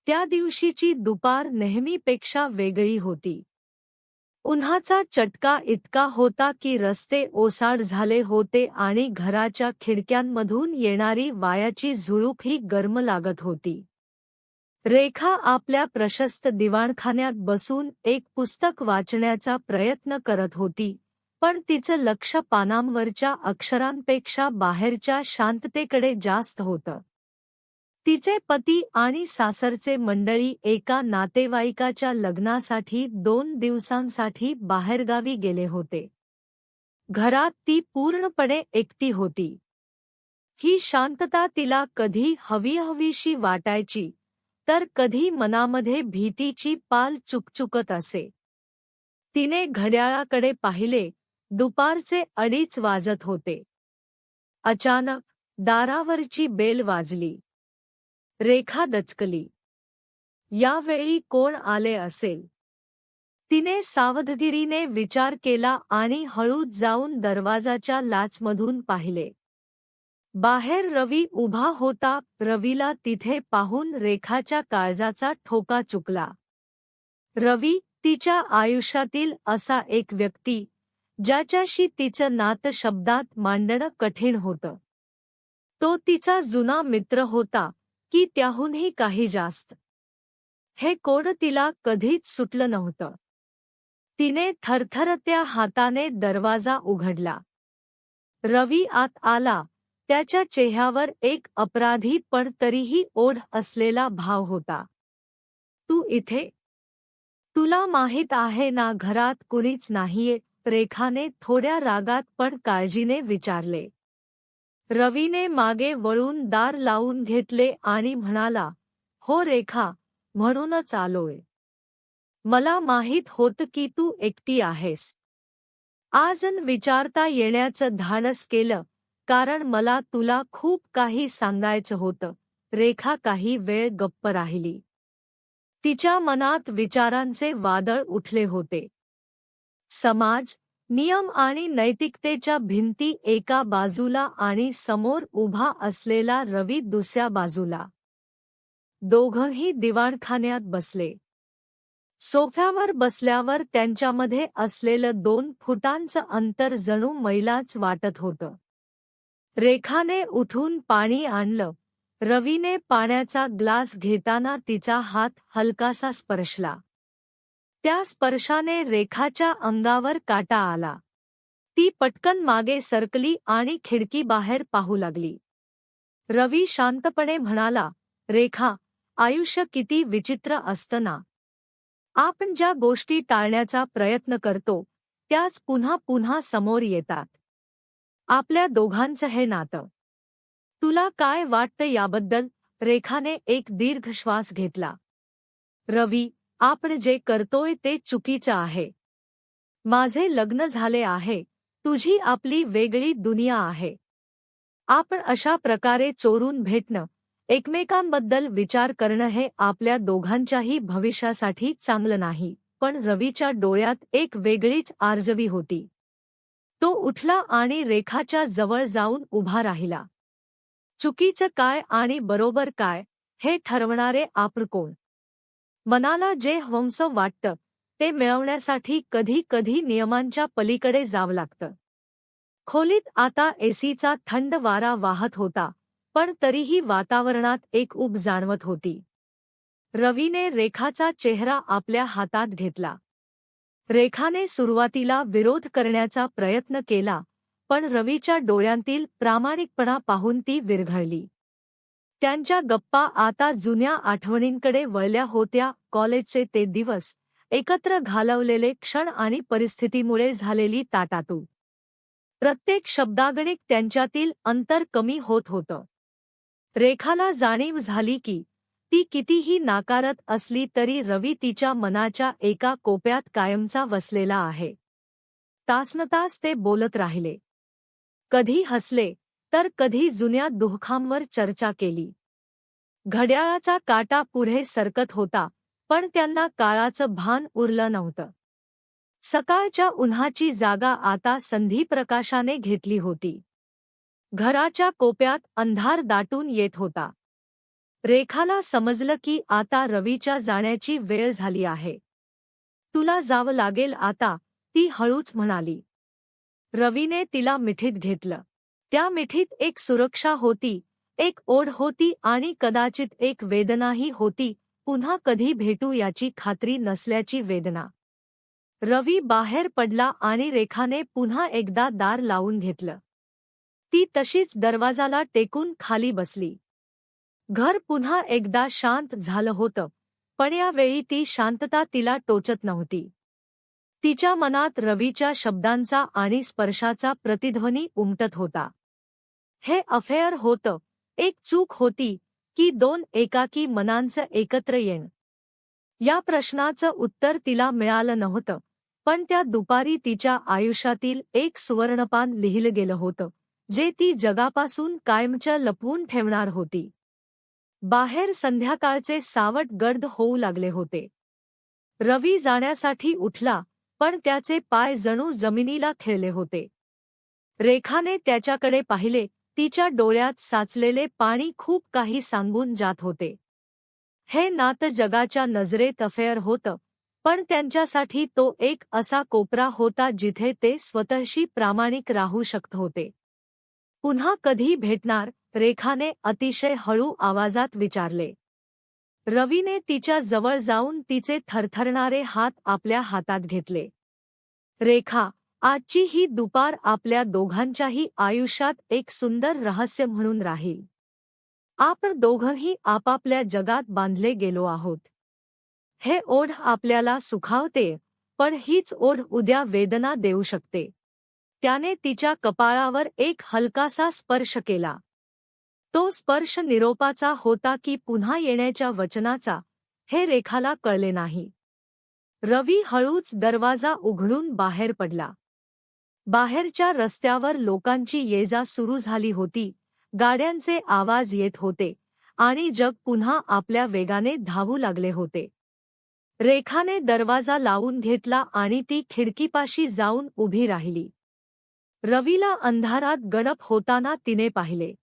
त्या दिवशीची दुपार नेहमीपेक्षा वेगळी होती. उन्हाचा चटका इतका होता की रस्ते ओसाड झाले होते आणि घराच्या खिडक्यांमधून येणारी वाऱ्याची झुळूकही गरम लागत होती. रेखा आपल्या प्रशस्त दिवाणखान्यात बसून एक पुस्तक वाचण्याचा प्रयत्न करत होती, पण तिचं लक्ष पानांवरच्या अक्षरांपेक्षा बाहेरच्या शांततेकडे जास्त होतं. तिचे पती आणि सासरचे मंडळी एका नातेवाईकाच्या लग्नासाठी 2 दिवसांसाठी बाहेरगावी गेले होते. घरात ती पूर्णपणे एकटी होती. ही शांतता तिला कधी हवीहवीशी वाटायची, तर कधी मनामध्ये भीतीची पाल चुकचुकत असे. तिने घड्याळाकडे पाहिले. दुपारचे 2:30 वाजत होते. अचानक दारावरची बेल वाजली. रेखा दचकली. यावेळी कोण आले असेल? तिने सावधगिरीने विचार केला आणि हळूच जाऊन दरवाजाच्या लाचमधून पाहिले. बाहेर रवी उभा होता. रवीला तिथे पाहून रेखाच्या काळजाचा ठोका चुकला. रवी, तिच्या आयुष्यातील असा एक व्यक्ती, ज्याच्याशी तिचं नातं शब्दात मांडणं कठीण होतं. तो तिचा जुना मित्र होता, की त्याहूनही काही जास्त. हे कोड तिला कधीच सुटलं नव्हतं. तिने थरथरत्या हाताने दरवाजा उघडला. रवी आत आला. त्याच्या चेहऱ्यावर एक अपराधी पण तरीही ओढ असलेला भाव होता. तू इथे? तुला माहीत आहे ना घरात कुणीच नाहीये? रेखाने थोड्या रागात पण काळजीने विचारले. रवीने मागे वळून दार लावून घेतले आणि म्हणाला, हो रेखा, म्हणूनच आलोय. मला माहीत होतं की तू एकटी आहेस. आजन विचारता येण्याचं धाडस केलं, कारण मला तुला खूप काही सांगायचं होतं. रेखा काही वेळ गप्प राहिली. तिच्या मनात विचारांचे वादळ उठले होते. समाज, नियम आणि नैतिकतेच्या भिंती एका बाजूला आणि समोर उभा असलेला रवी दुसऱ्या बाजूला. दोघंही दिवाणखान्यात बसले. सोफ्यावर बसल्यावर त्यांच्यामध्ये असलेलं 2 फुटांचं अंतर जणू मैलाच वाटत होतं. रेखाने उठून पाणी आणलं. रवीने पाण्याचा ग्लास घेताना तिचा हात हलकासा स्पर्शला. त्या स्पर्शाने रेखाच्या अंगावर काटा आला. ती पटकन मागे सरकली आणि खिडकीबाहेर पाहू लागली. रवी शांतपणे म्हणाला, रेखा, आयुष्य किती विचित्र असतं ना. आपण ज्या गोष्टी टाळण्याचा प्रयत्न करतो, त्याच पुन्हा पुन्हा समोर येतात. आपल्या दोघांचं हे नातं. तुला काय वाटतं याबद्दल? रेखाने एक दीर्घ श्वास घेतला. रवी, आपण जे करतोय ते चुकीचं आहे. माझे लग्न झाले आहे. तुझी आपली वेगळी दुनिया आहे. आपण अशा प्रकारे चोरून भेटणं, एकमेकांबद्दल विचार करणं हे आपल्या दोघांच्याही भविष्यासाठी चांगलं नाही. पण रवीच्या डोळ्यात एक वेगळीच आर्जवी होती. तो उठला आणि रेखाच्या जवळ जाऊन उभा राहिला. चुकीचं काय आणि बरोबर काय, हे ठरवणारे आपण कोण? मनाला जे हवंसं वाटतं, ते मिळवण्यासाठी कधी कधी नियमांच्या पलीकडे जावं लागतं. खोलीत आता एसीचा थंड वारा वाहत होता, पण तरीही वातावरणात एक ऊब जाणवत होती. रवीने रेखाचा चेहरा आपल्या हातात घेतला. रेखाने सुरुवातीला विरोध करण्याचा प्रयत्न केला, पण रवीच्या डोळ्यांतील प्रामाणिकपणा पाहून ती विरघळली. त्यांच्या गप्पा आता जुन्या आठवणींकडे वळल्या होत्या. कॉलेजचे ते दिवस, एकत्र घालवलेले क्षण आणि परिस्थितीमुळे झालेली ताटातूट. प्रत्येक शब्दागणिक त्यांच्यातील अंतर कमी होत होतं. रेखाला जाणीव झाली की ती कितीही नाकारत असली तरी रवी तिच्या मनाच्या एका कोपऱ्यात कायमचा वसलेला आहे. तासनतास ते बोलत राहिले. कधी हसले, तर कधी जुन्या दुःखांवर चर्चा केली. घड्याळाचा काटा पुढे सरकत होता, पण त्यांना काळाचं भान उरलं नव्हतं. सकाळच्या उन्हाची जागा आता संधिप्रकाशाने घेतली होती. घराच्या कोपऱ्यात अंधार दाटून येत होता. रेखाला समजलं की आता रवीच्या जाण्याची वेळ झाली आहे. तुला जावं लागेल आता, ती हळूच म्हणाली. रवीने तिला मिठीत घेतलं. त्या मिठीत एक सुरक्षा होती, एक ओढ होती आणि कदाचित एक वेदनाही होती, पुन्हा कधी भेटू याची खात्री नसल्याची वेदना. रवी बाहेर पडला आणि रेखाने पुन्हा एकदा दार लावून घेतलं. ती तशीच दरवाजाला टेकून खाली बसली. घर पुन्हा एकदा शांत झालं होतं, पण यावेळी ती शांतता तिला टोचत नव्हती. तिच्या मनात रवीच्या शब्दांचा आणि स्पर्शाचा प्रतिध्वनी उमटत होता. हे अफेअर होतं, एक चूक होती, की दोन एकाकी मनांचं एकत्र येणं? या प्रश्नाचं उत्तर तिला मिळालं नव्हतं, पण त्या दुपारी तिच्या आयुष्यातील एक सुवर्णपान लिहिलं गेलं होतं, जे ती जगापासून कायमचं लपवून ठेवणार होती. बाहेर संध्याकाळचे सावट गर्द होऊ लागले होते. रवी जाण्यासाठी उठला, पण त्याचे पाय जणू जमिनीला खिळले होते. रेखाने त्याच्याकडे पाहिले, तिच्या डोळ्यात साचलेले पाणी खूप काही सांगून जात होते. हे नातं जगाच्या नजरेत अफेअर होतं, पण त्यांच्यासाठी तो एक असा कोपरा होता जिथे ते स्वतःशी प्रामाणिक राहू शकत होते. पुन्हा कधी भेटणार? रेखाने अतिशय हळू आवाजात विचारले. रवीने तिच्या जवळ जाऊन तिचे थरथरणारे हात आपल्या हातात घेतले. रेखा, आजची ही दुपार आपल्या दोघांच्याही आयुष्यात एक सुंदर रहस्य म्हणून राहील. आपण दोघंही आपापल्या जगात बांधले गेलो आहोत. हे ओढ आपल्याला सुखावते, पण हीच ओढ उद्या वेदना देऊ शकते. त्याने तिच्या कपाळावर एक हलकासा स्पर्श केला. तो स्पर्श निरोपाचा होता की पुन्हा येण्याच्या वचनाचा, हे रेखाला कळले नाही. रवी हळूच दरवाजा उघडून बाहेर पडला. बाहेरच्या रस्त्यावर लोकांची ये-जा सुरू झाली होती, गाड्यांचे आवाज येत होते आणि जग पुन्हा आपल्या वेगाने धावू लागले होते. रेखाने दरवाजा लावून घेतला आणि ती खिडकीपाशी जाऊन उभी राहिली. रवीला अंधारात गडप होताना तिने पाहिले.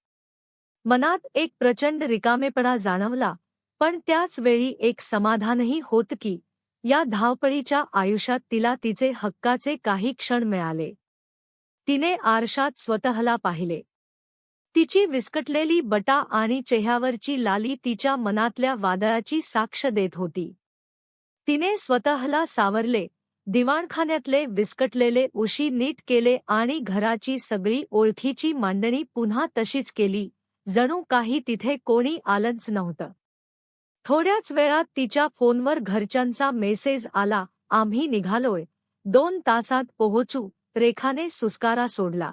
मनात एक प्रचंड रिकामेपणा जाणवला, पण त्याच वेळी एक समाधानही होत की या धावपळीच्या आयुष्यात तिला तिचे हक्काचे काही क्षण मिळाले. तिने आरशात स्वतःला पाहिले. तिची विस्कटलेली बटा आणि चेहऱ्यावरची लाली तिच्या मनातल्या वादळाची साक्ष देत होती. तिने स्वतःला सावरले, दिवाणखान्यातले विस्कटलेले उशी नीट केले आणि घराची सगळी ओळखीची मांडणी पुन्हा तशीच केली, जणू काही तिथे कोणी आलंच नव्हतं. थोड्याच वेळात तिच्या फोनवर घरच्यांचा मेसेज आला, आम्ही निघालोय, 2 तासात पोहोचू. रेखाने सुस्कारा सोडला.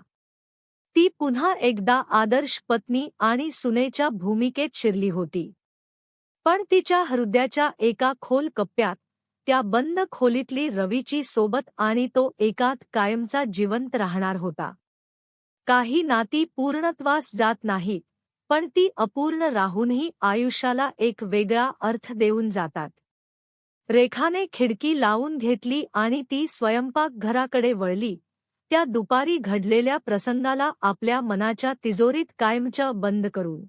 ती पुन्हा एकदा आदर्श पत्नी आणि सुनेच्या भूमिकेत शिरली होती. पण तिच्या हृदयाच्या एका खोल कप्प्यात, त्या बंद खोलीतली रवीची सोबत आणि तो एकात कायमचा जिवंत राहणार होता. काही नाती पूर्णत्वास जात नाहीत, पण ती अपूर्ण राहूनही आयुष्याला एक वेगळा अर्थ देऊन जातात. रेखाने खिडकी लावून घेतली आणि ती स्वयंपाकघराकडे वळली, त्या दुपारी घडलेल्या प्रसंगाला आपल्या मनाच्या तिजोरीत कायमचं बंद करून.